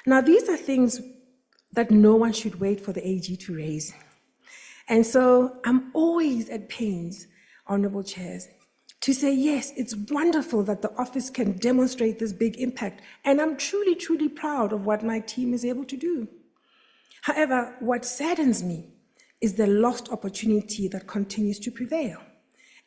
Now, these are things that no one should wait for the AG to raise. And so I'm always at pains, Honorable Chairs, to say, yes, it's wonderful that the office can demonstrate this big impact, and I'm truly, truly proud of what my team is able to do. However, what saddens me is the lost opportunity that continues to prevail,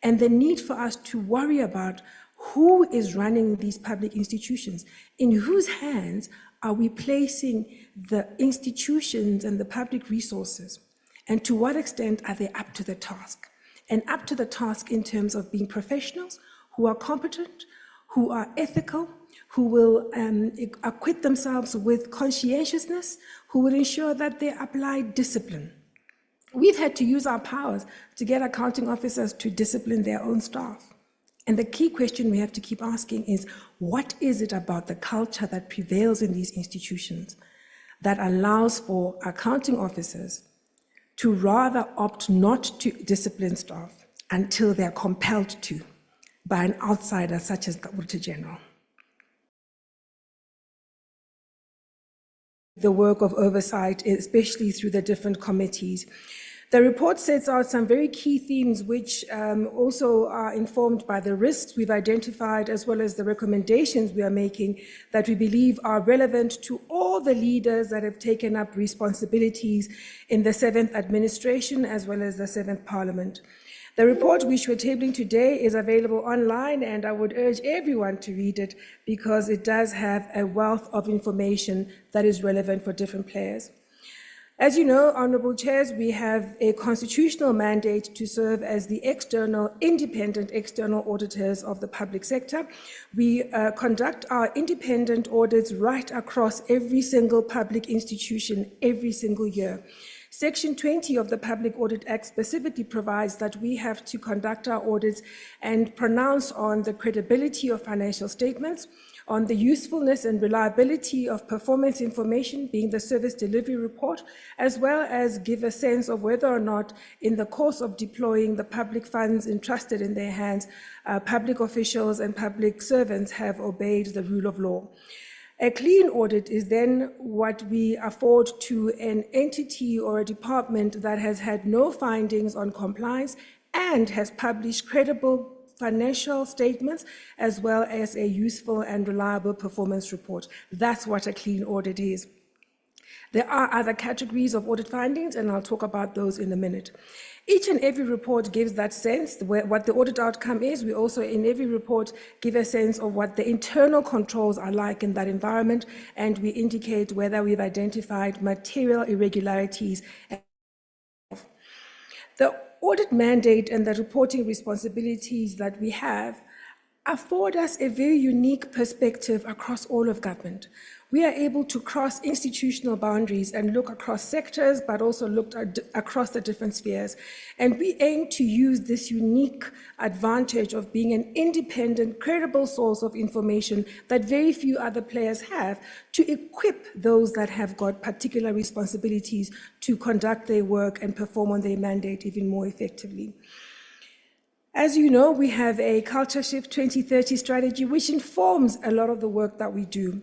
and the need for us to worry about who is running these public institutions, in whose hands are we placing the institutions and the public resources, and to what extent are they up to the task? And up to the task in terms of being professionals who are competent, who are ethical, who will acquit themselves with conscientiousness, who will ensure that they apply discipline. We've had to use our powers to get accounting officers to discipline their own staff. And the key question we have to keep asking is, what is it about the culture that prevails in these institutions that allows for accounting officers to rather opt not to discipline staff until they're compelled to by an outsider such as the Auditor General? The work of oversight, especially through the different committees. The report sets out some very key themes which also are informed by the risks we've identified, as well as the recommendations we are making that we believe are relevant to all the leaders that have taken up responsibilities in the 7th administration as well as the 7th Parliament. The report which we're tabling today is available online, and I would urge everyone to read it because it does have a wealth of information that is relevant for different players. As you know, Honourable Chairs, we have a constitutional mandate to serve as the independent external auditors of the public sector. We conduct our independent audits right across every single public institution every single year. Section 20 of the Public Audit Act specifically provides that we have to conduct our audits and pronounce on the credibility of financial statements, on the usefulness and reliability of performance information, being the service delivery report, as well as give a sense of whether or not, in the course of deploying the public funds entrusted in their hands, public officials and public servants have obeyed the rule of law. A clean audit is then what we afford to an entity or a department that has had no findings on compliance and has published credible financial statements, as well as a useful and reliable performance report. That's what a clean audit is. There are other categories of audit findings, and I'll talk about those in a minute. Each and every report gives that sense, what the audit outcome is. We also, in every report, give a sense of what the internal controls are like in that environment, and we indicate whether we've identified material irregularities. The audit mandate and the reporting responsibilities that we have afford us a very unique perspective across all of government. We are able to cross institutional boundaries and look across sectors, but also look across the different spheres. And we aim to use this unique advantage of being an independent, credible source of information that very few other players have to equip those that have got particular responsibilities to conduct their work and perform on their mandate even more effectively. As you know, we have a Culture Shift 2030 strategy which informs a lot of the work that we do.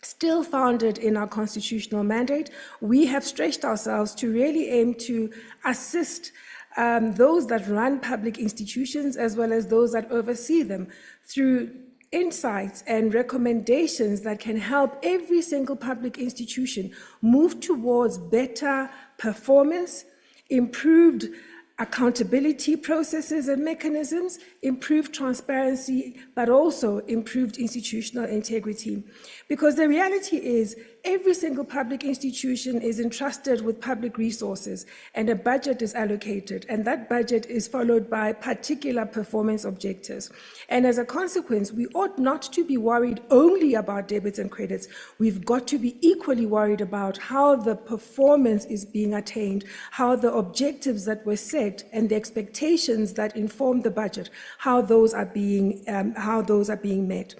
Still founded in our constitutional mandate, we have stretched ourselves to really aim to assist those that run public institutions as well as those that oversee them through insights and recommendations that can help every single public institution move towards better performance, improved accountability processes and mechanisms, improved transparency, but also improved institutional integrity. Because the reality is, every single public institution is entrusted with public resources, and a budget is allocated, and that budget is followed by particular performance objectives. And as a consequence, we ought not to be worried only about debits and credits. We've got to be equally worried about how the performance is being attained, how the objectives that were set and the expectations that inform the budget, how those are being met.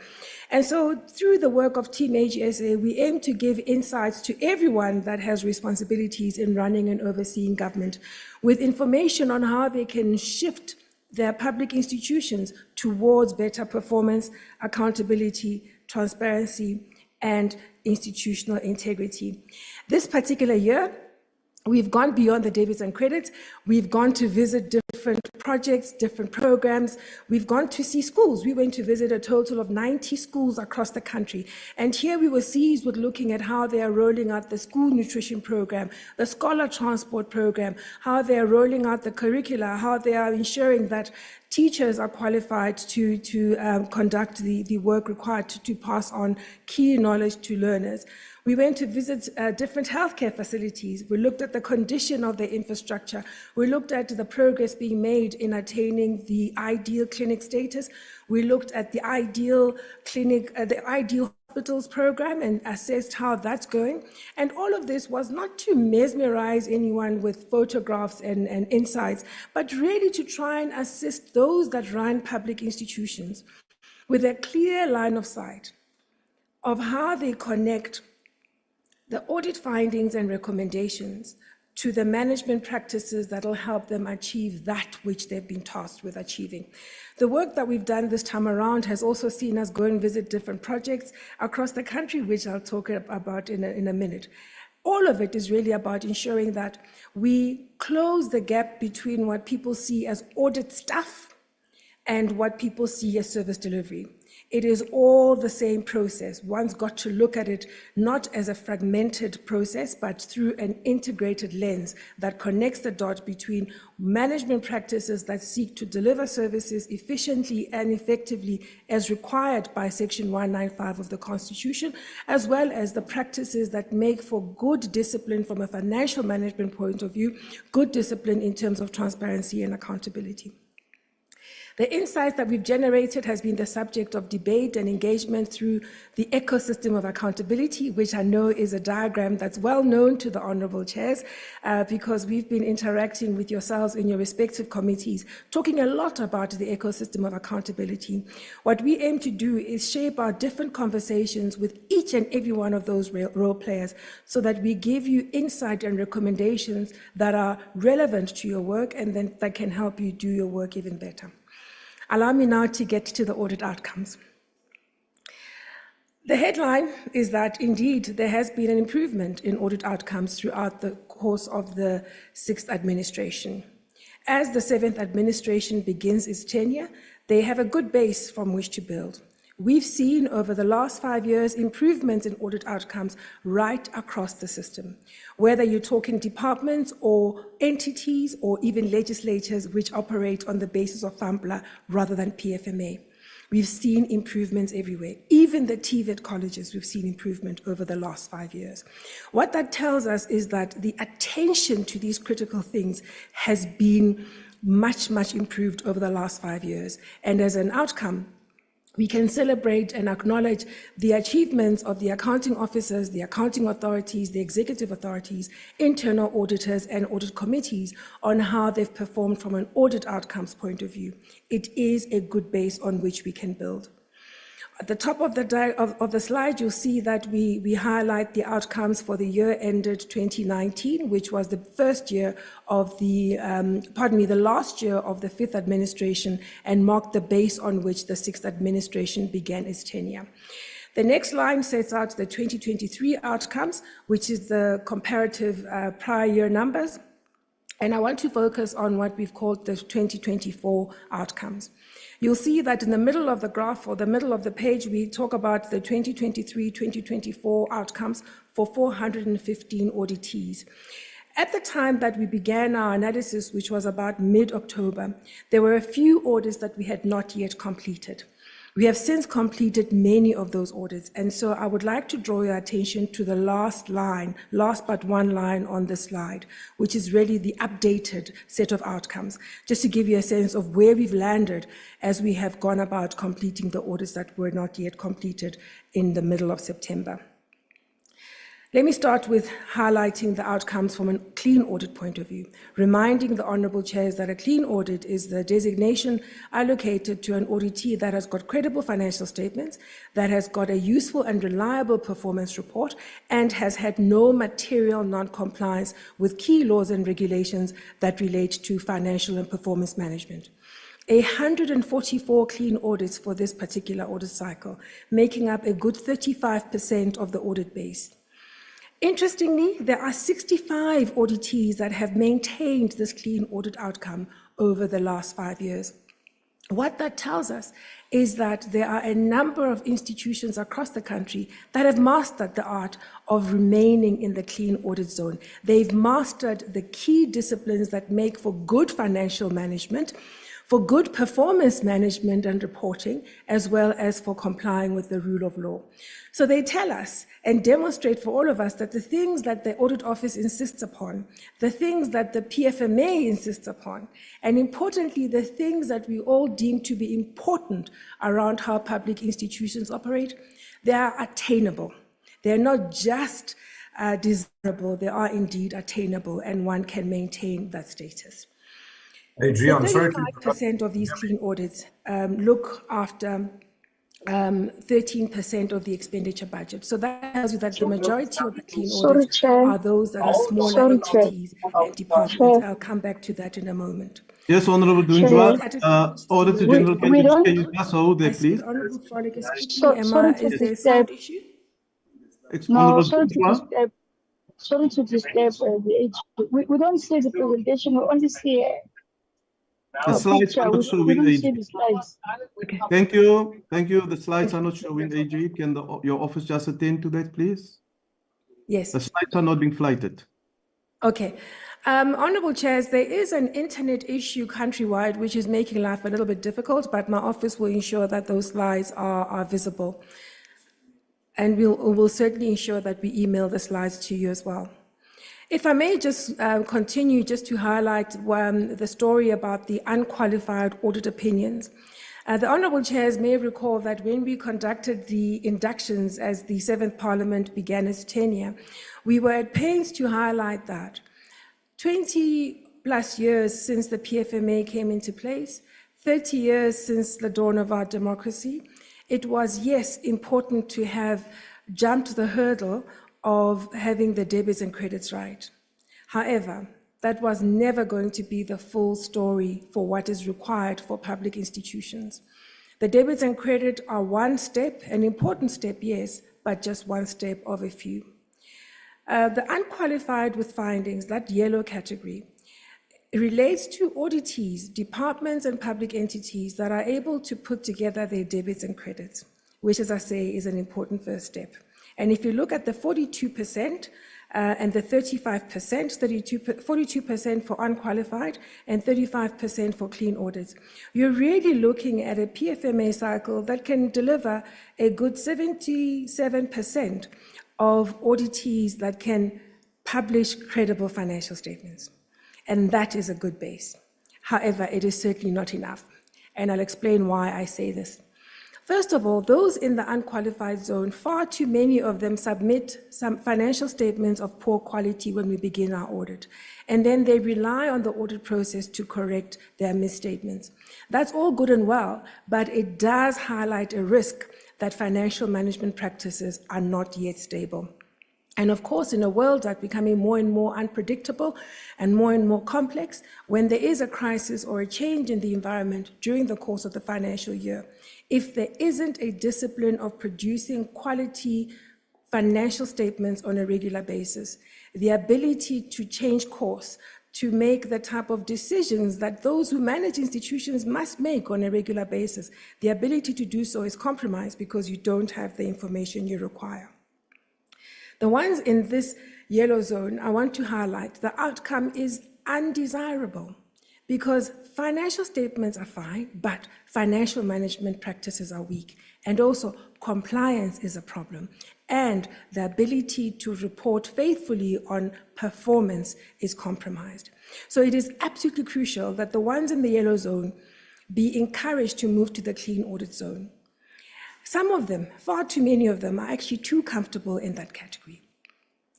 And so through the work of Team AGSA, we aim to give insights to everyone that has responsibilities in running and overseeing government, with information on how they can shift their public institutions towards better performance, accountability, transparency, and institutional integrity. This particular year, we've gone beyond the debits and credits. We've gone to visit different projects, different programs. We've gone to see schools. We went to visit a total of 90 schools across the country. And here we were seized with looking at how they are rolling out the school nutrition program, the scholar transport program, how they are rolling out the curricula, how they are ensuring that teachers are qualified to conduct the work required to pass on key knowledge to learners. We went to visit different healthcare facilities. We looked at the condition of their infrastructure. We looked at the progress being made in attaining the ideal clinic status. We looked at the ideal clinic, the ideal hospitals program, and assessed how that's going. And all of this was not to mesmerize anyone with photographs and insights, but really to try and assist those that run public institutions with a clear line of sight of how they connect the audit findings and recommendations to the management practices that will help them achieve that which they've been tasked with achieving. The work that we've done this time around has also seen us go and visit different projects across the country, which I'll talk about in a minute. All of it is really about ensuring that we close the gap between what people see as audit staff and what people see as service delivery. It is all the same process. One's got to look at it not as a fragmented process, but through an integrated lens that connects the dot between management practices that seek to deliver services efficiently and effectively as required by Section 195 of the Constitution, as well as the practices that make for good discipline from a financial management point of view, good discipline in terms of transparency and accountability. The insights that we've generated has been the subject of debate and engagement through the ecosystem of accountability, which I know is a diagram that's well known to the honorable chairs, because we've been interacting with yourselves in your respective committees, talking a lot about the ecosystem of accountability. What we aim to do is shape our different conversations with each and every one of those role players so that we give you insight and recommendations that are relevant to your work and then that can help you do your work even better. Allow me now to get to the audit outcomes. The headline is that indeed there has been an improvement in audit outcomes throughout the course of the 6th administration. As the 7th administration begins its tenure, they have a good base from which to build. We've seen over the last 5 years improvements in audit outcomes right across the system, whether you're talking departments or entities or even legislatures which operate on the basis of FAMPLA rather than PFMA. We've seen improvements everywhere. Even the TVET colleges, we've seen improvement over the last 5 years. What that tells us is that the attention to these critical things has been much, much improved over the last 5 years. And as an outcome, we can celebrate and acknowledge the achievements of the accounting officers, the accounting authorities, the executive authorities, internal auditors, and audit committees on how they've performed from an audit outcomes point of view. It is a good base on which we can build. At the top of the slide, you'll see that we highlight the outcomes for the year ended 2019, which was the first year of the last year of the 5th administration and marked the base on which the 6th administration began its tenure. The next line sets out the 2023 outcomes, which is the comparative prior year numbers. And I want to focus on what we've called the 2024 outcomes. You'll see that in the middle of the graph or the middle of the page, we talk about the 2023-2024 outcomes for 415 auditees. At the time that we began our analysis, which was about mid-October, there were a few audits that we had not yet completed. We have since completed many of those audits, and so I would like to draw your attention to the last but one line on the slide, which is really the updated set of outcomes, just to give you a sense of where we've landed as we have gone about completing the audits that were not yet completed in the middle of September. Let me start with highlighting the outcomes from a clean audit point of view, reminding the honourable chairs that a clean audit is the designation allocated to an auditee that has got credible financial statements, that has got a useful and reliable performance report, and has had no material non-compliance with key laws and regulations that relate to financial and performance management. 144 clean audits for this particular audit cycle, making up a good 35% of the audit base. Interestingly, there are 65 auditees that have maintained this clean audit outcome over the last 5 years. What that tells us is that there are a number of institutions across the country that have mastered the art of remaining in the clean audit zone. They've mastered the key disciplines that make for good financial management, for good performance management and reporting, as well as for complying with the rule of law. So they tell us and demonstrate for all of us that the things that the Audit Office insists upon, the things that the PFMA insists upon, and importantly, the things that we all deem to be important around how public institutions operate, they are attainable. They're not just desirable, they are indeed attainable, and one can maintain that status. Adrian, 35% of these clean audits look after 13% of the expenditure budget. So that tells you that the majority of the clean audits are those that are smaller entities and departments. I'll come back to that in a moment. Yes, Honorable Dunjwa, Auditor General, can you just hold there, please? Honorable Frolic is speaking. Emma, is there a sound issue? No, sorry to disturb the age. We don't see the presentation, we only see the slides are not showing AG. Okay. Thank you. Thank you. The slides are not showing AG. Can your office just attend to that, please? Yes. The slides are not being flighted. Okay. Honorable Chairs, there is an internet issue countrywide which is making life a little bit difficult, but my office will ensure that those slides are visible. And we'll certainly ensure that we email the slides to you as well. If I may just continue just to highlight the story about the unqualified audit opinions. The Honourable Chairs may recall that when we conducted the inductions as the 7th Parliament began its tenure, we were at pains to highlight that 20 plus years since the PFMA came into place, 30 years since the dawn of our democracy, it was, yes, important to have jumped the hurdle of having the debits and credits right. However, that was never going to be the full story for what is required for public institutions. The debits and credit are one step, an important step, yes, but just one step of a few. The unqualified with findings, that yellow category, relates to auditees, departments and public entities that are able to put together their debits and credits, which, as I say, is an important first step. And if you look at the 42% and the 35%, 42% for unqualified and 35% for clean audits, you're really looking at a PFMA cycle that can deliver a good 77% of auditees that can publish credible financial statements. And that is a good base. However, it is certainly not enough. And I'll explain why I say this. First of all, those in the unqualified zone, far too many of them submit some financial statements of poor quality when we begin our audit. And then they rely on the audit process to correct their misstatements. That's all good and well, but it does highlight a risk that financial management practices are not yet stable. And of course, in a world that's becoming more and more unpredictable and more complex, when there is a crisis or a change in the environment during the course of the financial year, if there isn't a discipline of producing quality financial statements on a regular basis, the ability to change course, to make the type of decisions that those who manage institutions must make on a regular basis, the ability to do so is compromised because you don't have the information you require. The ones in this yellow zone, I want to highlight, the outcome is undesirable because financial statements are fine, but financial management practices are weak. And also compliance is a problem. And the ability to report faithfully on performance is compromised. So it is absolutely crucial that the ones in the yellow zone be encouraged to move to the clean audit zone. Some of them, far too many of them, are actually too comfortable in that category.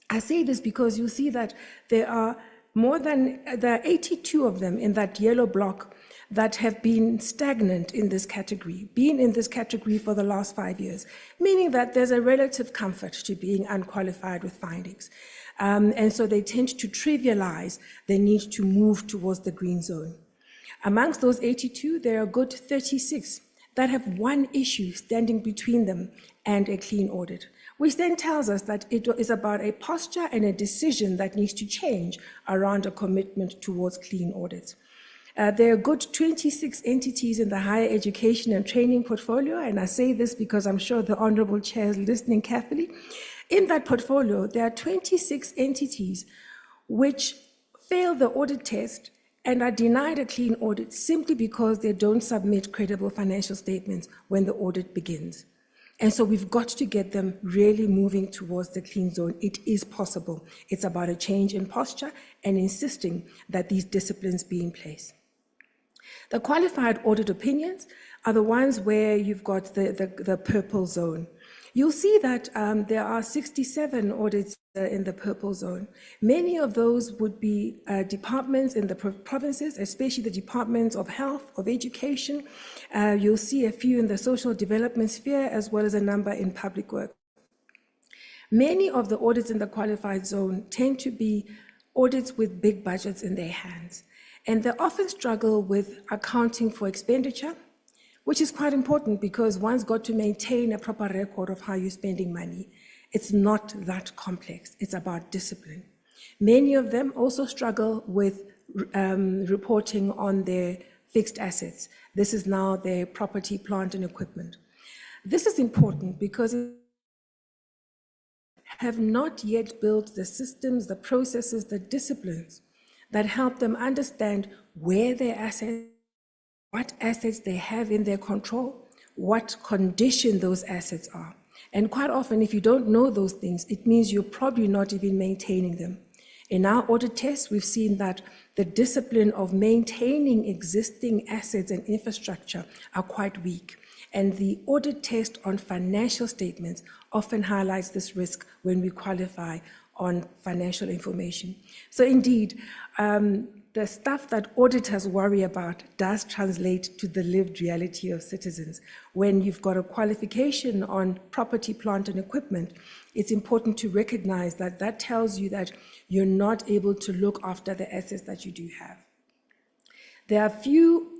I say this because you see that there are 82 of them in that yellow block that have been stagnant in this category, been in this category for the last 5 years, meaning that there's a relative comfort to being unqualified with findings. And so they tend to trivialize the need to move towards the green zone. Amongst those 82, there are a good 36 that have one issue standing between them and a clean audit, which then tells us that it is about a posture and a decision that needs to change around a commitment towards clean audits. There are good 26 entities in the higher education and training portfolio, and I say this because I'm sure the Honourable Chair is listening carefully. In that portfolio, there are 26 entities which fail the audit test and are denied a clean audit simply because they don't submit credible financial statements when the audit begins. And so we've got to get them really moving towards the clean zone. It is possible. It's about a change in posture and insisting that these disciplines be in place. The qualified audit opinions are the ones where you've got the purple zone. You'll see that there are 67 audits in the purple zone. Many of those would be departments in the provinces, especially the departments of health, of education. You'll see a few in the social development sphere, as well as a number in public work. Many of the audits in the qualified zone tend to be audits with big budgets in their hands. And they often struggle with accounting for expenditure, which is quite important because one's got to maintain a proper record of how you're spending money. It's not that complex. It's about discipline. Many of them also struggle with reporting on their fixed assets. This is now their property, plant, and equipment. This is important because have not yet built the systems, the processes, the disciplines that help them understand where their assets, what assets they have in their control, what condition those assets are. And quite often, if you don't know those things, it means you're probably not even maintaining them. In our audit tests, we've seen that the discipline of maintaining existing assets and infrastructure are quite weak. And the audit test on financial statements often highlights this risk when we qualify on financial information. So indeed, the stuff that auditors worry about does translate to the lived reality of citizens. When you've got a qualification on property, plant, and equipment, it's important to recognize that that tells you that you're not able to look after the assets that you do have. There are a few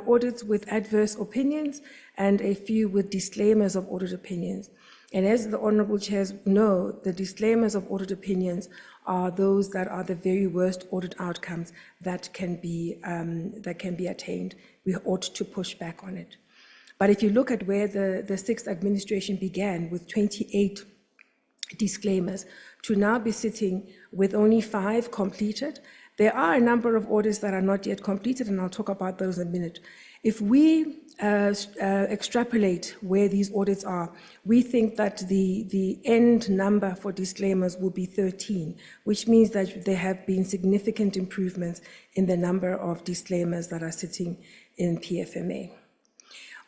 audits with adverse opinions and a few with disclaimers of audit opinions. And as the Honourable Chairs know, the disclaimers of audit opinions are those that are the very worst audit outcomes that can be attained. We ought to push back on it. But if you look at where the sixth administration began with 28 disclaimers to now be sitting with only 5 completed, there are a number of audits that are not yet completed, and I'll talk about those in a minute. If we extrapolate where these audits are, we think that the end number for disclaimers will be 13, which means that there have been significant improvements in the number of disclaimers that are sitting in PFMA.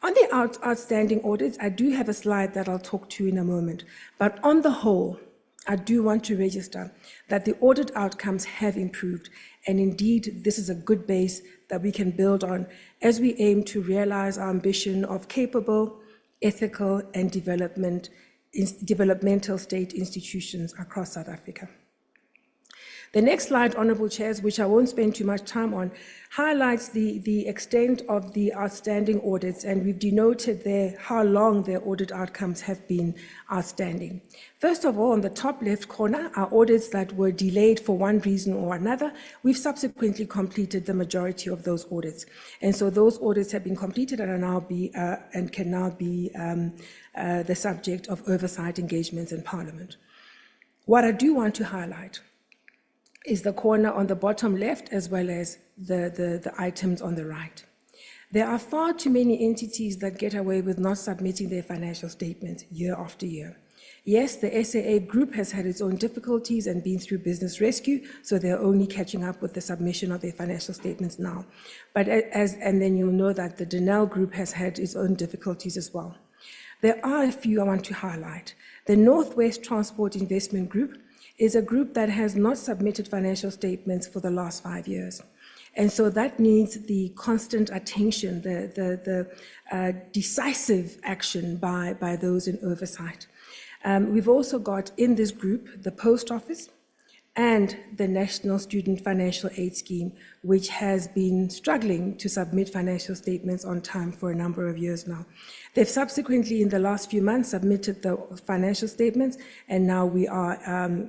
On the outstanding audits, I do have a slide that I'll talk to in a moment, but on the whole, I do want to register that the audit outcomes have improved, and indeed this is a good base that we can build on as we aim to realize our ambition of capable, ethical, and developmental state institutions across South Africa. The next slide, Honourable Chairs, which I won't spend too much time on, highlights the extent of the outstanding audits, and we've denoted there how long their audit outcomes have been outstanding. First of all, on the top left corner are audits that were delayed for one reason or another. We've subsequently completed the majority of those audits. And so those audits have been completed and can now be the subject of oversight engagements in Parliament. What I do want to highlight is the corner on the bottom left as well as the items on the right. There are far too many entities that get away with not submitting their financial statements year after year. Yes, the SAA group has had its own difficulties and been through business rescue, so they're only catching up with the submission of their financial statements now. But and then you'll know that the Denel group has had its own difficulties as well. There are a few I want to highlight. The Northwest Transport Investment Group is a group that has not submitted financial statements for the last 5 years. And so that needs the constant attention, the decisive action by those in oversight. We've also got in this group the Post Office, and the National Student Financial Aid Scheme, which has been struggling to submit financial statements on time for a number of years now. They've subsequently, in the last few months, submitted the financial statements, and now we are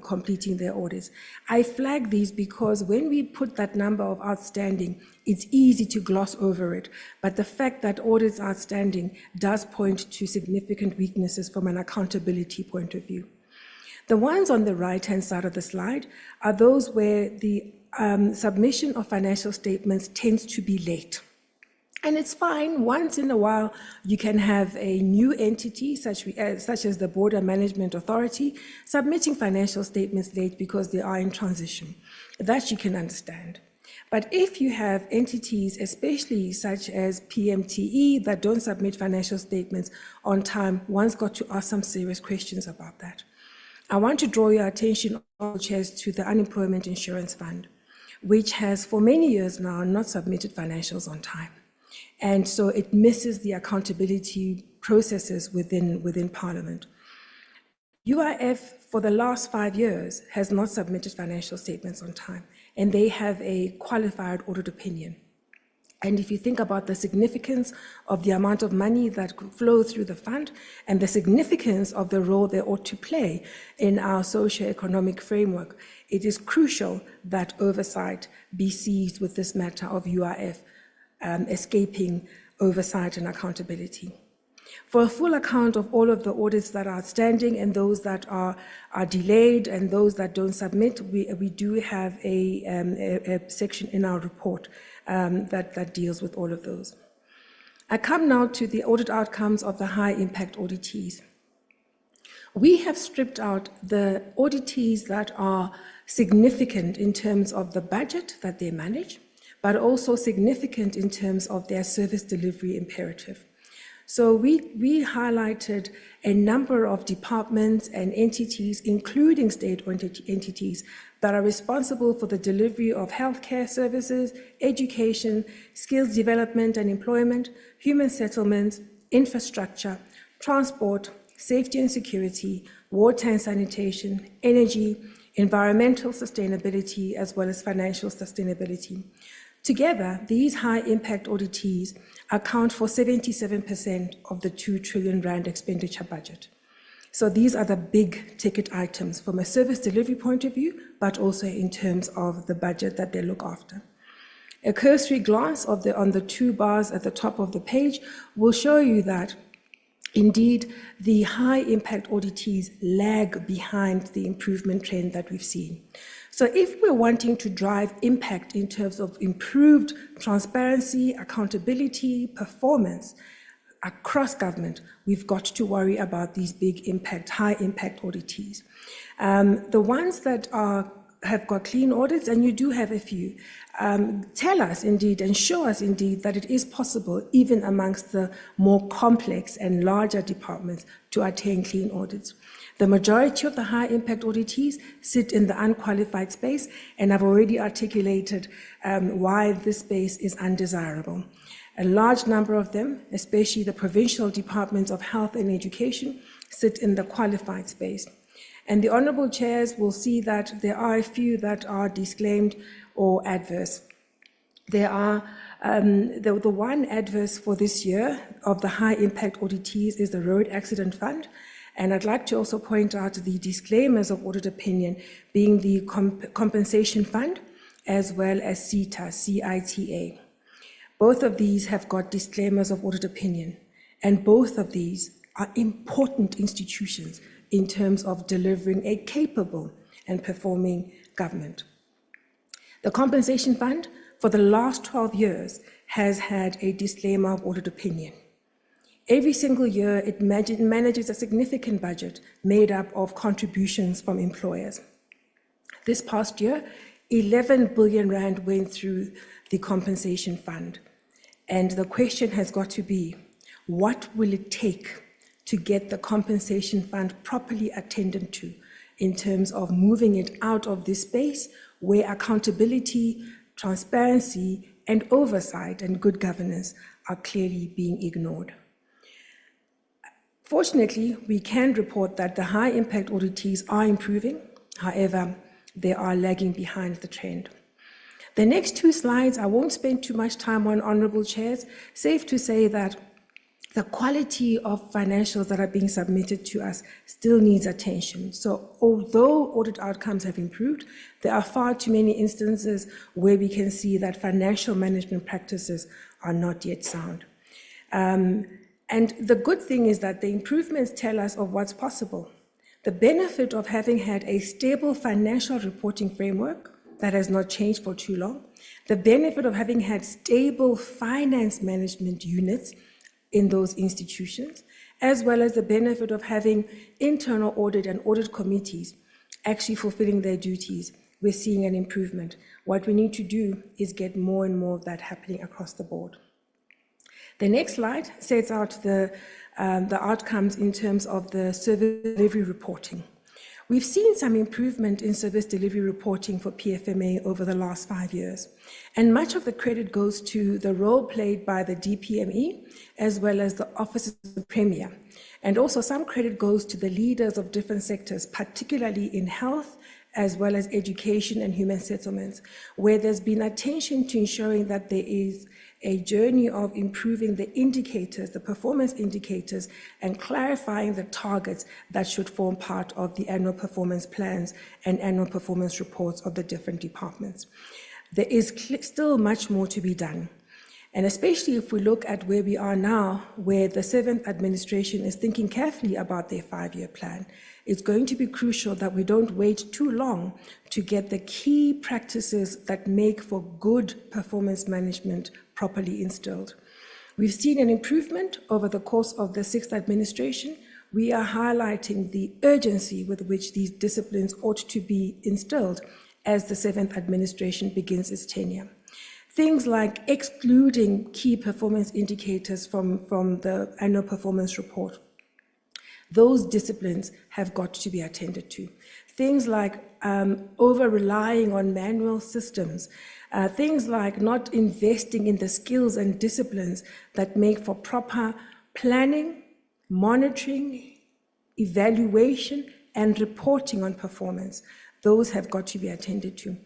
completing their audits. I flag these because when we put that number of outstanding, it's easy to gloss over it, but the fact that audits are outstanding does point to significant weaknesses from an accountability point of view. The ones on the right-hand side of the slide are those where the submission of financial statements tends to be late. And it's fine. Once in a while, you can have a new entity, such as the Border Management Authority, submitting financial statements late because they are in transition. That you can understand. But if you have entities, especially such as PMTE, that don't submit financial statements on time, one's got to ask some serious questions about that. I want to draw your attention, Chairs, to the Unemployment Insurance Fund, which has for many years now not submitted financials on time. And so it misses the accountability processes within Parliament. UIF, for the last 5 years, has not submitted financial statements on time, and they have a qualified audit opinion. And if you think about the significance of the amount of money that flow through the fund and the significance of the role they ought to play in our socio-economic framework, it is crucial that oversight be seized with this matter of UIF escaping oversight and accountability. For a full account of all of the audits that are outstanding and those that are delayed and those that don't submit, we do have a section in our report that deals with all of those. I come now to the audit outcomes of the high impact auditees. We have stripped out the auditees that are significant in terms of the budget that they manage, but also significant in terms of their service delivery imperative. So we highlighted a number of departments and entities, including state-owned entities, that are responsible for the delivery of healthcare services, education, skills development and employment, human settlements, infrastructure, transport, safety and security, water and sanitation, energy, environmental sustainability, as well as financial sustainability. Together, these high-impact auditees account for 77% of the 2 trillion rand expenditure budget. So these are the big ticket items from a service delivery point of view, but also in terms of the budget that they look after. A cursory glance on the 2 bars at the top of the page will show you that indeed, the high-impact auditees lag behind the improvement trend that we've seen. So if we're wanting to drive impact in terms of improved transparency, accountability, performance across government, we've got to worry about these big impact, high-impact auditees. The ones that have got clean audits, and you do have a few, tell us indeed and show us indeed that it is possible, even amongst the more complex and larger departments, to attain clean audits. The majority of the high-impact auditees sit in the unqualified space, and I've already articulated why this space is undesirable. A large number of them, especially the provincial departments of health and education, sit in the qualified space. And the honourable chairs will see that there are a few that are disclaimed or adverse. There are the one adverse for this year of the high-impact auditees is the Road Accident Fund. And I'd like to also point out the disclaimers of audit opinion being the Compensation Fund as well as CITA, CITA. Both of these have got disclaimers of audit opinion, and both of these are important institutions in terms of delivering a capable and performing government. The Compensation Fund, for the last 12 years, has had a disclaimer of audit opinion. Every single year, it manages a significant budget made up of contributions from employers. This past year, 11 billion rand went through the Compensation Fund. And the question has got to be, what will it take to get the Compensation Fund properly attended to in terms of moving it out of this space where accountability, transparency, and oversight and good governance are clearly being ignored? Fortunately, we can report that the high-impact auditees are improving. However, they are lagging behind the trend. The next two slides, I won't spend too much time on, honorable chairs. Safe to say that the quality of financials that are being submitted to us still needs attention. So although audit outcomes have improved, there are far too many instances where we can see that financial management practices are not yet sound. And the good thing is that the improvements tell us of what's possible. The benefit of having had a stable financial reporting framework that has not changed for too long, the benefit of having had stable finance management units in those institutions, as well as the benefit of having internal audit and audit committees actually fulfilling their duties, we're seeing an improvement. What we need to do is get more and more of that happening across the board. The next slide sets out the outcomes in terms of the service delivery reporting. We've seen some improvement in service delivery reporting for PFMA over the last 5 years, and much of the credit goes to the role played by the DPME as well as the Office of the Premier. And also some credit goes to the leaders of different sectors, particularly in health, as well as education and human settlements, where there's been attention to ensuring that there is a journey of improving the indicators, the performance indicators, and clarifying the targets that should form part of the annual performance plans and annual performance reports of the different departments. There is still much more to be done. And especially if we look at where we are now, where the 7th administration is thinking carefully about their 5-year plan, it's going to be crucial that we don't wait too long to get the key practices that make for good performance management properly instilled. We've seen an improvement over the course of the 6th administration. We are highlighting the urgency with which these disciplines ought to be instilled as the 7th administration begins its tenure. Things like excluding key performance indicators from the annual performance report. Those disciplines have got to be attended to. Things like over-relying on manual systems, things like not investing in the skills and disciplines that make for proper planning, monitoring, evaluation, and reporting on performance. Those have got to be attended to.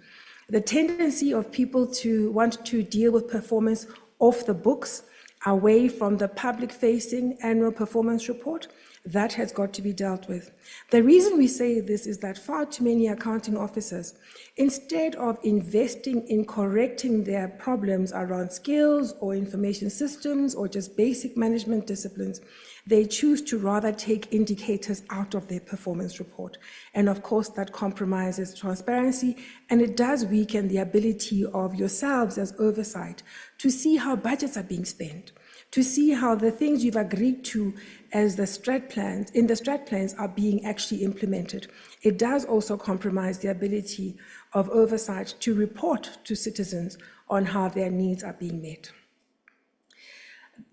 The tendency of people to want to deal with performance off the books, away from the public-facing annual performance report, that has got to be dealt with. The reason we say this is that far too many accounting officers, instead of investing in correcting their problems around skills or information systems or just basic management disciplines, they choose to rather take indicators out of their performance report. And of course, that compromises transparency, and it does weaken the ability of yourselves as oversight to see how budgets are being spent, to see how the things you've agreed to as the strat plans, in the strat plans, are being actually implemented. It does also compromise the ability of oversight to report to citizens on how their needs are being met.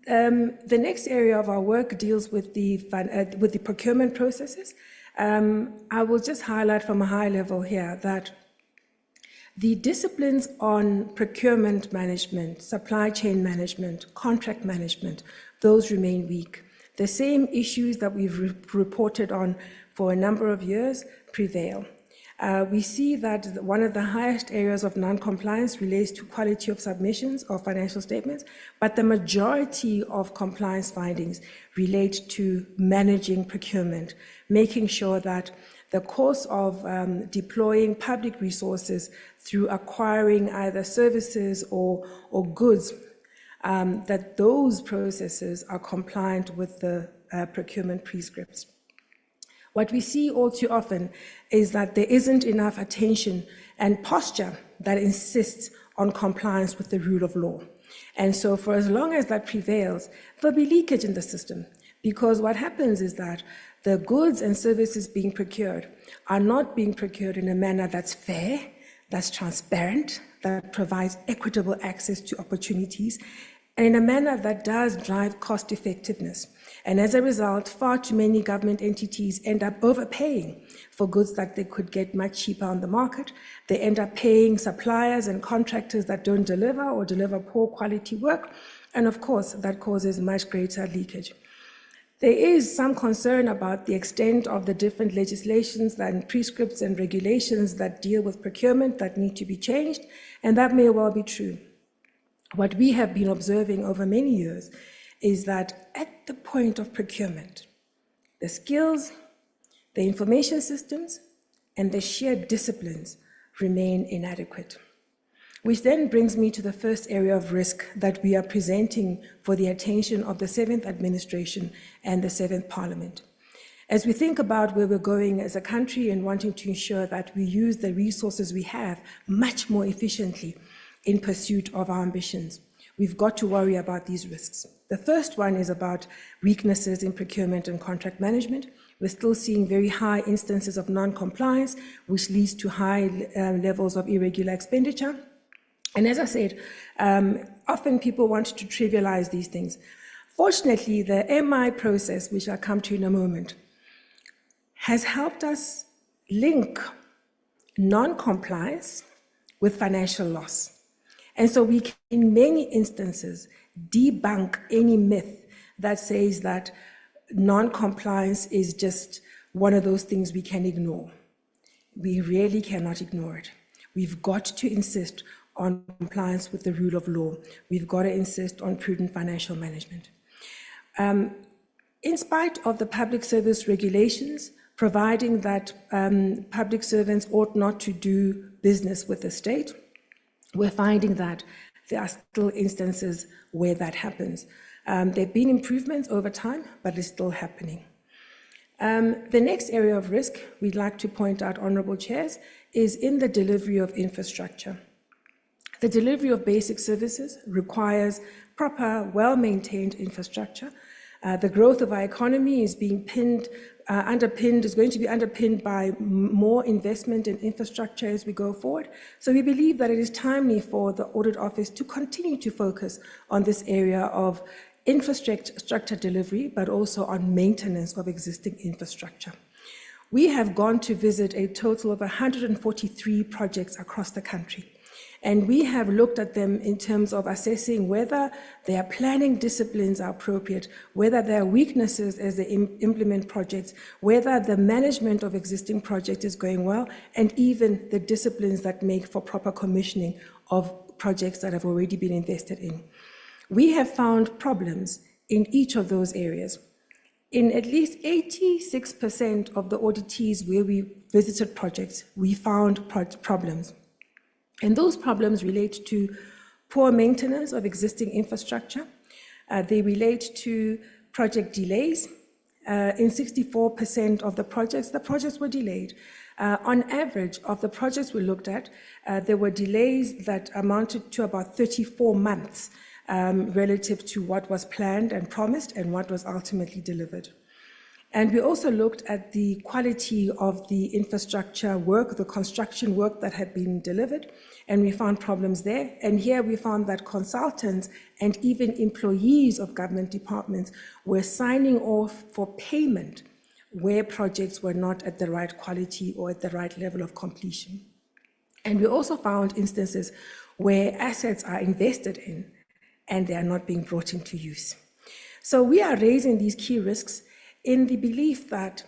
The next area of our work deals with the procurement processes. I will just highlight from a high level here that the disciplines on procurement management, supply chain management, contract management, those remain weak. The same issues that we've reported on for a number of years prevail. We see that one of the highest areas of non-compliance relates to quality of submissions of financial statements, but the majority of compliance findings relate to managing procurement, making sure that the course of deploying public resources through acquiring either services or goods, that those processes are compliant with the procurement prescripts. What we see all too often is that there isn't enough attention and posture that insists on compliance with the rule of law. And so for as long as that prevails, there'll be leakage in the system, because what happens is that the goods and services being procured are not being procured in a manner that's fair, that's transparent, that provides equitable access to opportunities, and in a manner that does drive cost effectiveness. And as a result, far too many government entities end up overpaying for goods that they could get much cheaper on the market. They end up paying suppliers and contractors that don't deliver or deliver poor quality work. And of course, that causes much greater leakage. There is some concern about the extent of the different legislations and prescripts and regulations that deal with procurement that need to be changed, and that may well be true. What we have been observing over many years is that at the point of procurement, the skills, the information systems, and the shared disciplines remain inadequate. Which then brings me to the first area of risk that we are presenting for the attention of the 7th Administration and the 7th Parliament. As we think about where we're going as a country and wanting to ensure that we use the resources we have much more efficiently in pursuit of our ambitions, we've got to worry about these risks. The first one is about weaknesses in procurement and contract management. We're still seeing very high instances of non-compliance, which leads to high levels of irregular expenditure. And as I said, often people want to trivialize these things. Fortunately, the MI process, which I'll come to in a moment, has helped us link non-compliance with financial loss. And so we can, in many instances, debunk any myth that says that non-compliance is just one of those things we can ignore. We really cannot ignore it. We've got to insist on compliance with the rule of law. We've got to insist on prudent financial management. In spite of the public service regulations providing that public servants ought not to do business with the state, we're finding that there are still instances where that happens. There have been improvements over time, but it's still happening. The next area of risk we'd like to point out, Honourable Chairs, is in the delivery of infrastructure. The delivery of basic services requires proper, well-maintained infrastructure. The growth of our economy is being going to be underpinned by more investment in infrastructure as we go forward. So we believe that it is timely for the Audit Office to continue to focus on this area of infrastructure delivery, but also on maintenance of existing infrastructure. We have gone to visit a total of 143 projects across the country. And we have looked at them in terms of assessing whether their planning disciplines are appropriate, whether there are weaknesses as they implement projects, whether the management of existing projects is going well, and even the disciplines that make for proper commissioning of projects that have already been invested in. We have found problems in each of those areas. In at least 86% of the auditees where we visited projects, we found problems. And those problems relate to poor maintenance of existing infrastructure. They relate to project delays. In 64% of the projects were delayed. On average, of the projects we looked at, there were delays that amounted to about 34 months relative to what was planned and promised and what was ultimately delivered. And we also looked at the quality of the infrastructure work, the construction work that had been delivered, and we found problems there. And here we found that consultants and even employees of government departments were signing off for payment where projects were not at the right quality or at the right level of completion. And we also found instances where assets are invested in and they are not being brought into use. So we are raising these key risks in the belief that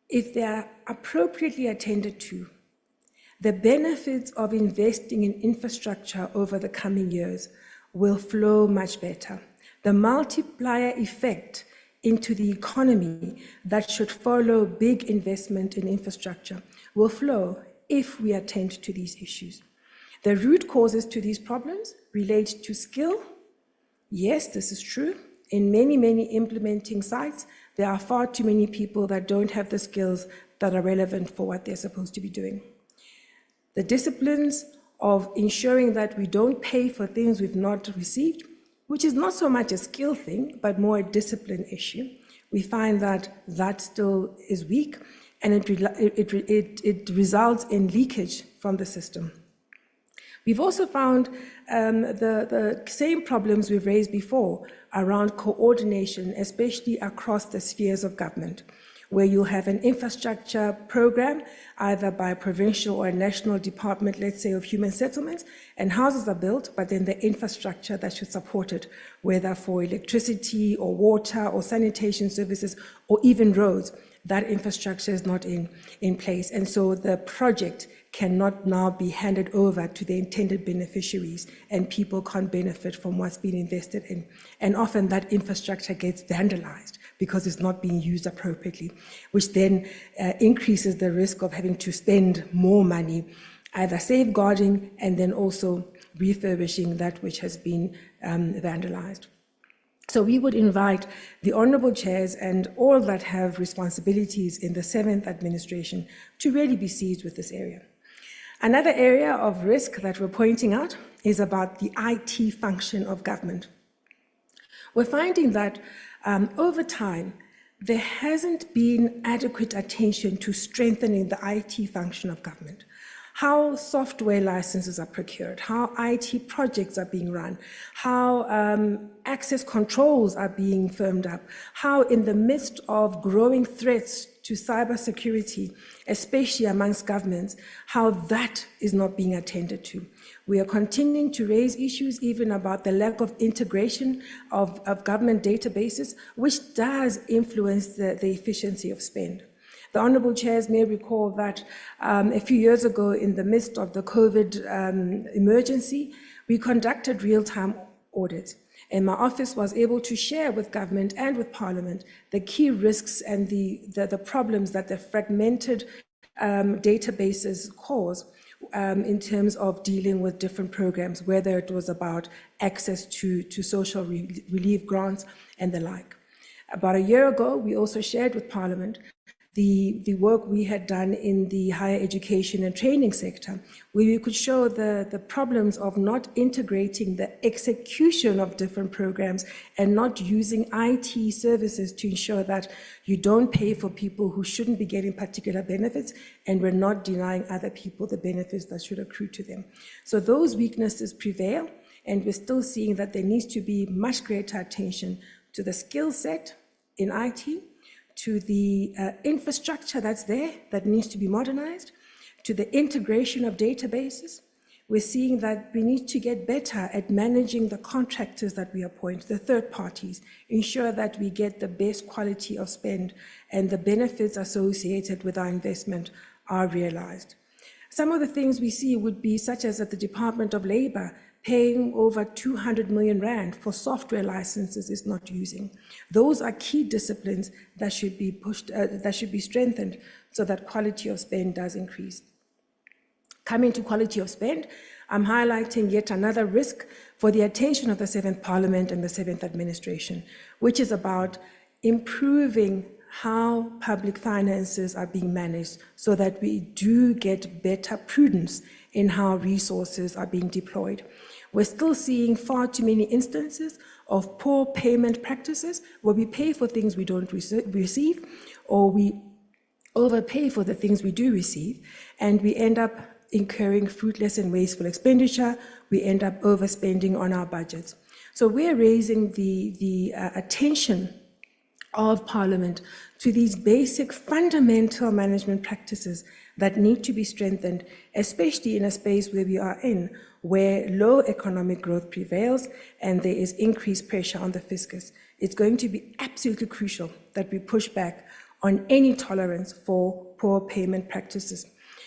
if they are appropriately attended to, the benefits of investing in infrastructure over the coming years will flow much better. The multiplier effect into the economy that should follow big investment in infrastructure will flow if we attend to these issues. The root causes to these problems relate to skill. Yes, this is true. In many implementing sites, there are far too many people that don't have the skills that are relevant for what they're supposed to be doing. The disciplines of ensuring that we don't pay for things we've not received, which is not so much a skill thing, but more a discipline issue. We find that that still is weak, and it results in leakage from the system. We've also found the same problems we've raised before around coordination, especially across the spheres of government. where you have an infrastructure program, either by provincial or national department, let's say, of human settlements, and houses are built, but then the infrastructure that should support it, whether for electricity or water or sanitation services or even roads, that infrastructure is not in place. And so the project cannot now be handed over to the intended beneficiaries, and people can't benefit from what's been invested in. And often that infrastructure gets vandalized because it's not being used appropriately, which then increases the risk of having to spend more money, either safeguarding and then also refurbishing that which has been vandalized. So we would invite the honourable chairs and all that have responsibilities in the 7th administration to really be seized with this area. Another area of risk that we're pointing out is about the IT function of government. We're finding that over time, there hasn't been adequate attention to strengthening the IT function of government. How software licenses are procured, how IT projects are being run, how access controls are being firmed up, how in the midst of growing threats to cybersecurity, especially amongst governments, how that is not being attended to. We are continuing to raise issues even about the lack of integration of government databases, which does influence the efficiency of spend. The honourable chairs may recall that a few years ago, in the midst of the COVID emergency, we conducted real-time audits. And my office was able to share with government and with Parliament the key risks and the problems that the fragmented databases cause in terms of dealing with different programs, whether it was about access to social relief grants and the like. About a year ago, we also shared with Parliament the work we had done in the higher education and training sector, where we could show the problems of not integrating the execution of different programs and not using IT services to ensure that you don't pay for people who shouldn't be getting particular benefits, and we're not denying other people the benefits that should accrue to them. So those weaknesses prevail, and we're still seeing that there needs to be much greater attention to the skill set in IT, to the infrastructure that's there that needs to be modernized, to the integration of databases. We're seeing that we need to get better at managing the contractors that we appoint, the third parties, ensure that we get the best quality of spend and the benefits associated with our investment are realized. Some of the things we see would be such as at the Department of Labour, paying over 200 million rand for software licenses is not using. Those are key disciplines that should be pushed, that should be strengthened so that quality of spend does increase. Coming to quality of spend, I'm highlighting yet another risk for the attention of the 7th Parliament and the 7th administration, which is about improving how public finances are being managed so that we do get better prudence in how resources are being deployed. We're still seeing far too many instances of poor payment practices where we pay for things we don't receive, or we overpay for the things we do receive, and we end up incurring fruitless and wasteful expenditure. We end up overspending on our budgets. So we're raising the attention of Parliament to these basic fundamental management practices that need to be strengthened, especially in a space where we are in, where low economic growth prevails and there is increased pressure on the fiscus. It's going to be absolutely crucial that we push back on any tolerance for poor payment practices.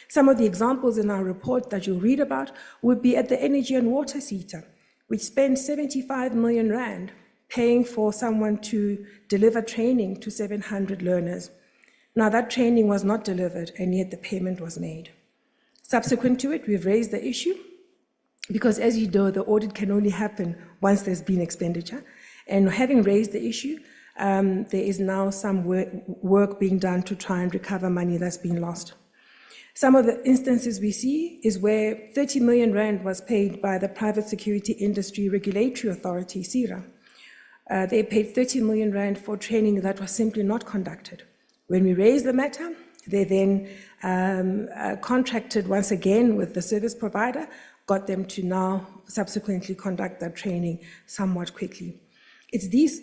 Some of the examples in our report that you'll read about would be at the Energy and Water CITA, which spent 75 million rand paying for someone to deliver training to 700 learners. Now that training was not delivered, and yet the payment was made. Subsequent to it, we've raised the issue because, as you know, the audit can only happen once there's been expenditure. And having raised the issue, there is now some work being done to try and recover money that's been lost. Some of the instances we see is where 30 million rand was paid by the Private Security Industry Regulatory Authority, CITA. They paid 30 million rand for training that was simply not conducted. When we raised the matter, they then contracted once again with the service provider, got them to now subsequently conduct that training somewhat quickly. It's these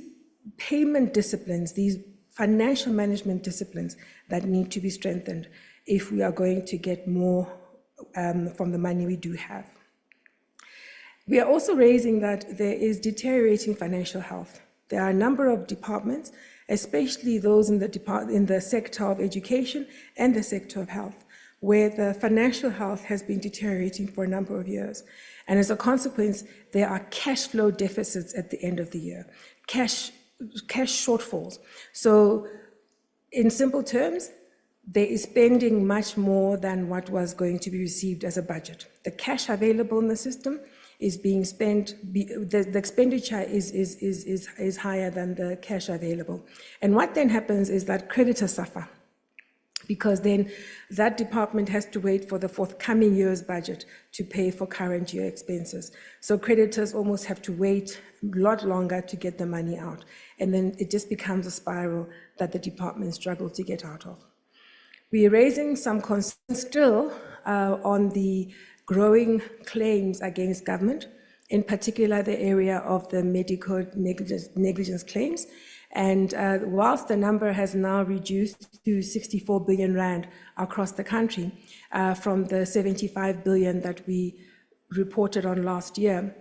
payment disciplines, these financial management disciplines that need to be strengthened if we are going to get more from the money we do have. We are also raising that there is deteriorating financial health. There are a number of departments, especially those in the sector of education and the sector of health, where the financial health has been deteriorating for a number of years. And as a consequence, there are cash flow deficits at the end of the year, cash shortfalls. So in simple terms, there is spending much more than what was going to be received as a budget. The cash available in the system is being spent, the expenditure is higher than the cash available. And what then happens is that creditors suffer, because then that department has to wait for the forthcoming year's budget to pay for current year expenses. So creditors almost have to wait a lot longer to get the money out. And then it just becomes a spiral that the departments struggle to get out of. We are raising some concerns still on the growing claims against government, in particular the area of the medical negligence claims. And whilst the number has now reduced to 64 billion rand across the country from the 75 billion that we reported on last year,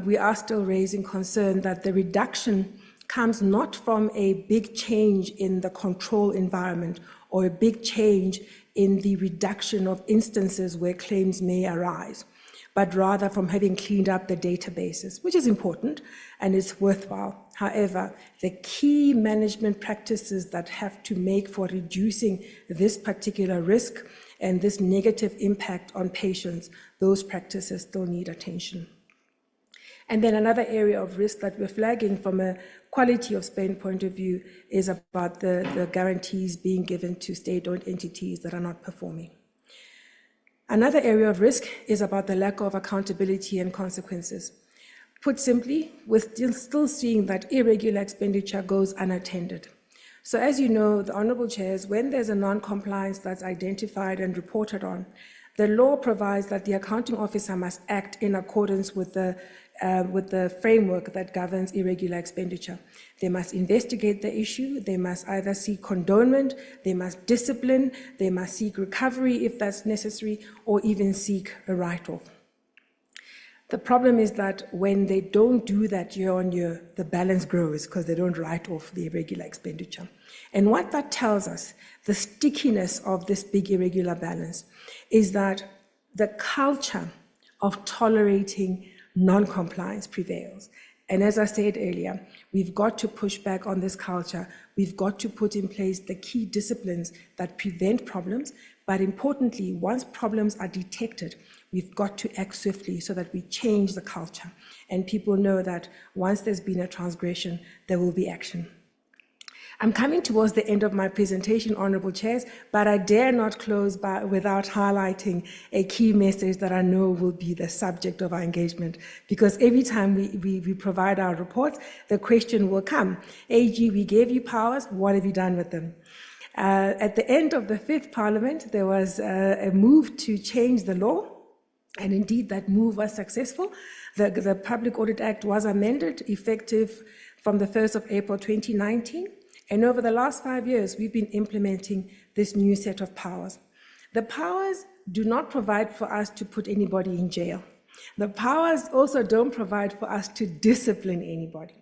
we are still raising concern that the reduction comes not from a big change in the control environment or a big change in the reduction of instances where claims may arise, but rather from having cleaned up the databases, which is important and is worthwhile. However, the key management practices that have to make for reducing this particular risk and this negative impact on patients, those practices still need attention. And then another area of risk that we're flagging from a quality of spend point of view is about the guarantees being given to state-owned entities that are not performing. Another area of risk is about the lack of accountability and consequences. Put simply, we're still seeing that irregular expenditure goes unattended. So as you know, the Honourable Chairs, when there's a non-compliance that's identified and reported on, the law provides that the accounting officer must act in accordance with the framework that governs irregular expenditure. They must investigate the issue, they must either seek condonement, they must discipline, they must seek recovery if that's necessary, or even seek a write-off. The problem is that when they don't do that year on year, the balance grows because they don't write off the irregular expenditure. And what that tells us, the stickiness of this big irregular balance, is that the culture of tolerating non-compliance prevails. And as I said earlier, we've got to push back on this culture. We've got to put in place the key disciplines that prevent problems. But importantly, once problems are detected, we've got to act swiftly so that we change the culture. And people know that once there's been a transgression, there will be action. I'm coming towards the end of my presentation, Honourable Chairs, but I dare not close without highlighting a key message that I know will be the subject of our engagement, because every time we provide our reports, the question will come, AG, we gave you powers, what have you done with them? At the end of the 5th Parliament, there was a move to change the law, and indeed that move was successful. The Public Audit Act was amended, effective from the 1st of April 2019. And over the last 5 years, we've been implementing this new set of powers. The powers do not provide for us to put anybody in jail. The powers also don't provide for us to discipline anybody.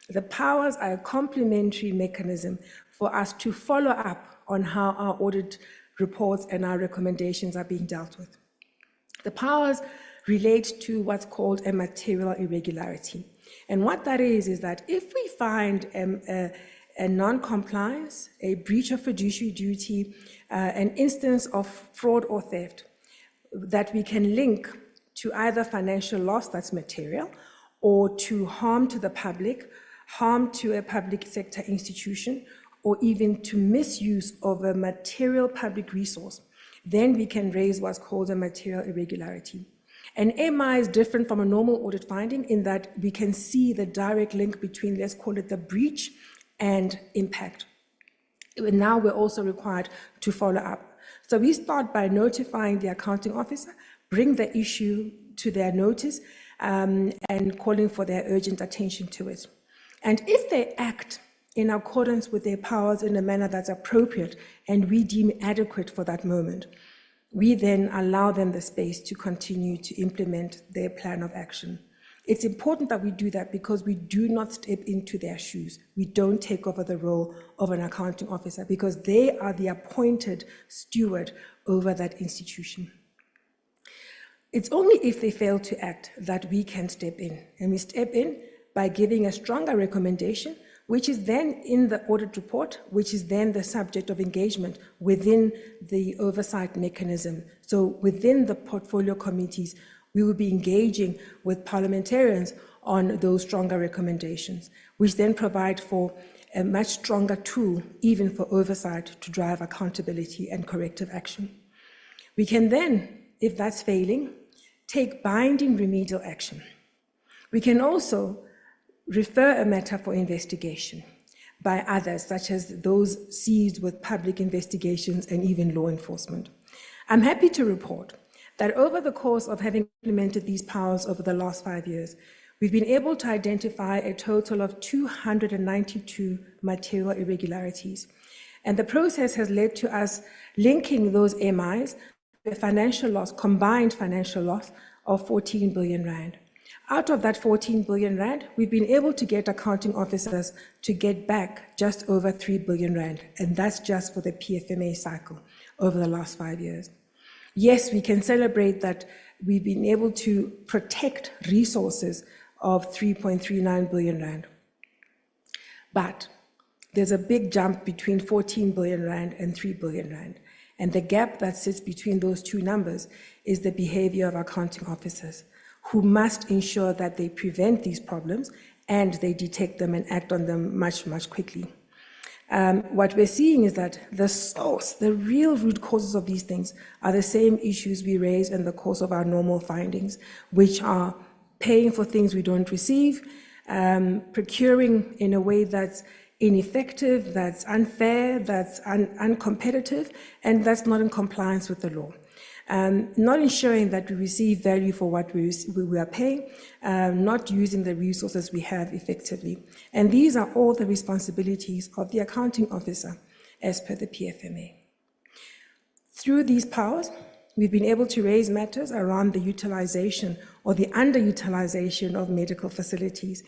The powers are a complementary mechanism for us to follow up on how our audit reports and our recommendations are being dealt with. The powers relate to what's called a material irregularity. And what that is that if we find a non-compliance, a breach of fiduciary duty, an instance of fraud or theft that we can link to either financial loss that's material, or to harm to the public, harm to a public sector institution, or even to misuse of a material public resource, then we can raise what's called a material irregularity. And MI is different from a normal audit finding in that we can see the direct link between, let's call it the breach and impact. Now we're also required to follow up. So we start by notifying the accounting officer, bring the issue to their notice, and calling for their urgent attention to it. And if they act in accordance with their powers in a manner that's appropriate and we deem adequate for that moment, we then allow them the space to continue to implement their plan of action. It's important that we do that because we do not step into their shoes. We don't take over the role of an accounting officer because they are the appointed steward over that institution. It's only if they fail to act that we can step in, and we step in by giving a stronger recommendation, which is then in the audit report, which is then the subject of engagement within the oversight mechanism. So within the portfolio committees, we will be engaging with parliamentarians on those stronger recommendations, which then provide for a much stronger tool, even for oversight, to drive accountability and corrective action. We can then, if that's failing, take binding remedial action. We can also refer a matter for investigation by others, such as those seized with public investigations and even law enforcement. I'm happy to report that over the course of having implemented these powers over the last 5 years, we've been able to identify a total of 292 material irregularities. And the process has led to us linking those MIs to a financial loss, combined financial loss of 14 billion rand. Out of that 14 billion rand, we've been able to get accounting officers to get back just over 3 billion rand, and that's just for the PFMA cycle over the last 5 years. Yes, we can celebrate that we've been able to protect resources of 3.39 billion rand. But there's a big jump between 14 billion rand and 3 billion rand. And the gap that sits between those two numbers is the behavior of accounting officers, who must ensure that they prevent these problems and they detect them and act on them much, much quickly. What we're seeing is that the source, the real root causes of these things are the same issues we raise in the course of our normal findings, which are paying for things we don't receive, procuring in a way that's ineffective, that's unfair, that's uncompetitive, and that's not in compliance with the law. Not ensuring that we receive value for what we are paying, not using the resources we have effectively. And these are all the responsibilities of the accounting officer as per the PFMA. Through these powers, we've been able to raise matters around the utilization or the underutilization of medical facilities.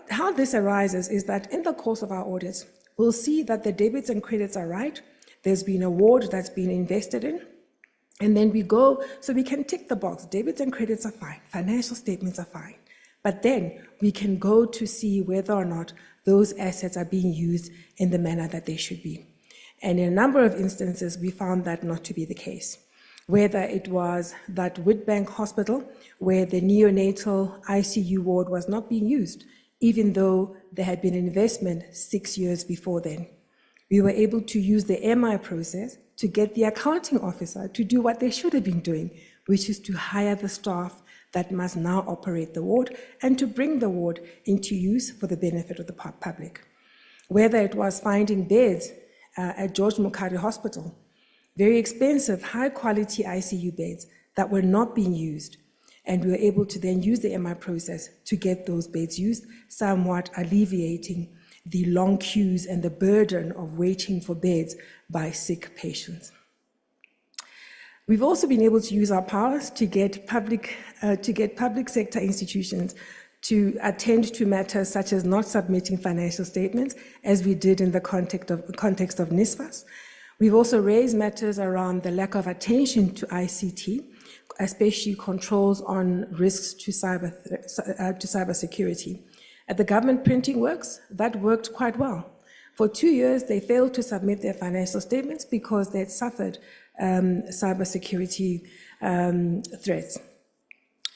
How this arises is that in the course of our audits, we'll see that the debits and credits are right. There's been a ward that's been invested in. And then we go, so we can tick the box, debits and credits are fine, financial statements are fine. But then we can go to see whether or not those assets are being used in the manner that they should be. And in a number of instances, we found that not to be the case. Whether it was that Witbank Hospital, where the neonatal ICU ward was not being used, even though there had been investment 6 years before then. We were able to use the MI process to get the accounting officer to do what they should have been doing, which is to hire the staff that must now operate the ward and to bring the ward into use for the benefit of the public. Whether it was finding beds at George Mukhari Hospital, very expensive, high-quality ICU beds that were not being used, and we were able to then use the MI process to get those beds used, somewhat alleviating the long queues and the burden of waiting for beds by sick patients. We've also been able to use our powers to get public sector institutions to attend to matters such as not submitting financial statements, as we did in the context of NSFAS. We've also raised matters around the lack of attention to ICT, especially controls on risks to cybersecurity. At the government printing works, that worked quite well. For 2 years, they failed to submit their financial statements because they had suffered cybersecurity threats.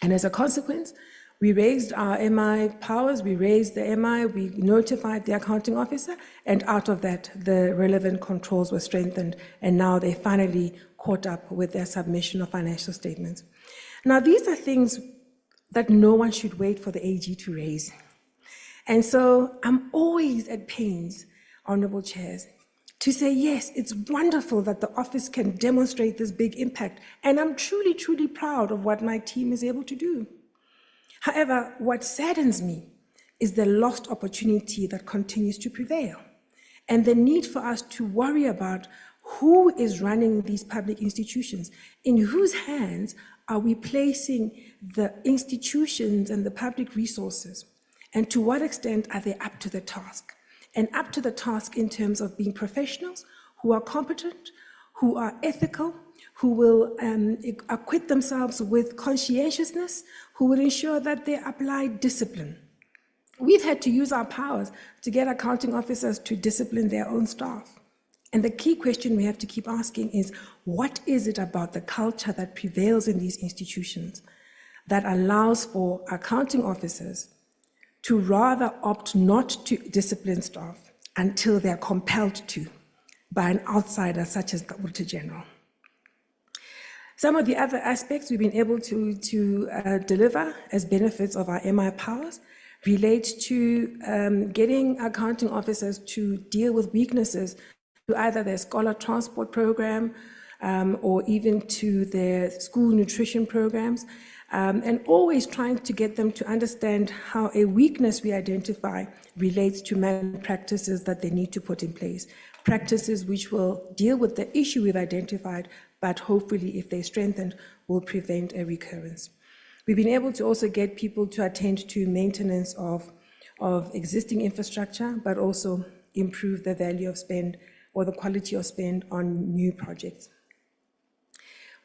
And as a consequence, we raised our MI powers, we raised the MI, we notified the accounting officer, and out of that, the relevant controls were strengthened, and now they finally caught up with their submission of financial statements. Now, these are things that no one should wait for the AG to raise. And so I'm always at pains, honorable chairs, to say, yes, it's wonderful that the office can demonstrate this big impact, and I'm truly, truly proud of what my team is able to do. However, what saddens me is the lost opportunity that continues to prevail, and the need for us to worry about who is running these public institutions, in whose hands are we placing the institutions and the public resources, and to what extent are they up to the task? And up to the task in terms of being professionals who are competent, who are ethical, who will acquit themselves with conscientiousness, who will ensure that they apply discipline. We've had to use our powers to get accounting officers to discipline their own staff. And the key question we have to keep asking is, what is it about the culture that prevails in these institutions that allows for accounting officers to rather opt not to discipline staff until they're compelled to by an outsider such as the Auditor General? Some of the other aspects we've been able to deliver as benefits of our MI powers relate to getting accounting officers to deal with weaknesses to either their scholar transport program or even to their school nutrition programs, and always trying to get them to understand how a weakness we identify relates to management practices that they need to put in place, practices which will deal with the issue we've identified, but hopefully, if they're strengthened, will prevent a recurrence. We've been able to also get people to attend to maintenance of existing infrastructure, but also improve the value of spend or the quality of spend on new projects.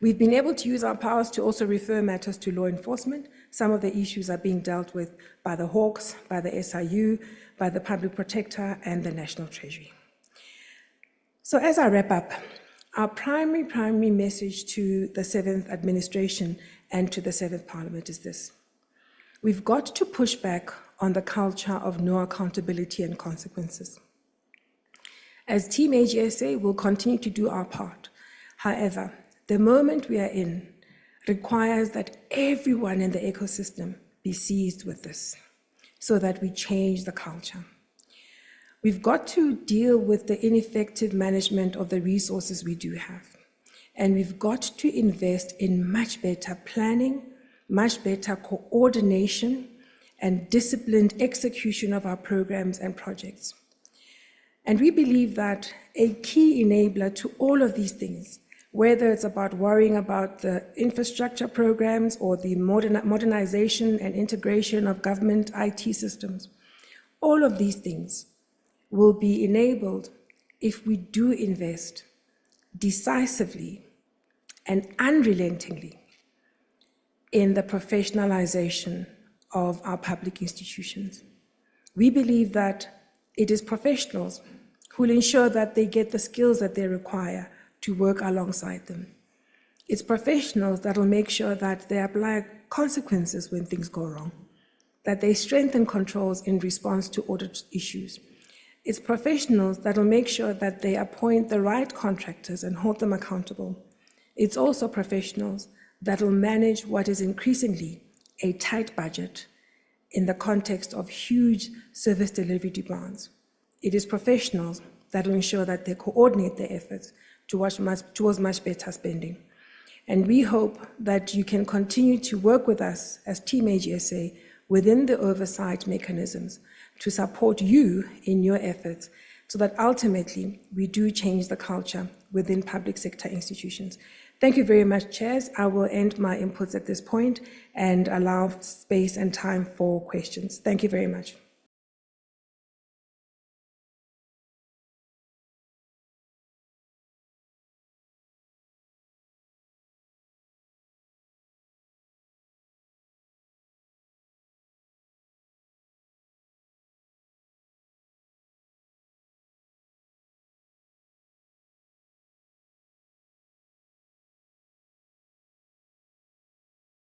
We've been able to use our powers to also refer matters to law enforcement. Some of the issues are being dealt with by the Hawks, by the SIU, by the Public Protector, and the National Treasury. So as I wrap up, our primary message to the 7th administration and to the 7th Parliament is this: we've got to push back on the culture of no accountability and consequences. As Team AGSA, we'll continue to do our part. However, the moment we are in requires that everyone in the ecosystem be seized with this so that we change the culture. We've got to deal with the ineffective management of the resources we do have. And we've got to invest in much better planning, much better coordination, and disciplined execution of our programs and projects. And we believe that a key enabler to all of these things, whether it's about worrying about the infrastructure programs or the modernization and integration of government IT systems, all of these things will be enabled if we do invest decisively and unrelentingly in the professionalization of our public institutions. We believe that it is professionals who will ensure that they get the skills that they require to work alongside them. It's professionals that will make sure that they apply consequences when things go wrong, that they strengthen controls in response to audit issues. It's professionals that will make sure that they appoint the right contractors and hold them accountable. It's also professionals that will manage what is increasingly a tight budget in the context of huge service delivery demands. It is professionals that will ensure that they coordinate their efforts towards much better spending. And we hope that you can continue to work with us as Team AGSA within the oversight mechanisms to support you in your efforts so that ultimately we do change the culture within public sector institutions. Thank you very much, Chairs. I will end my inputs at this point and allow space and time for questions. Thank you very much.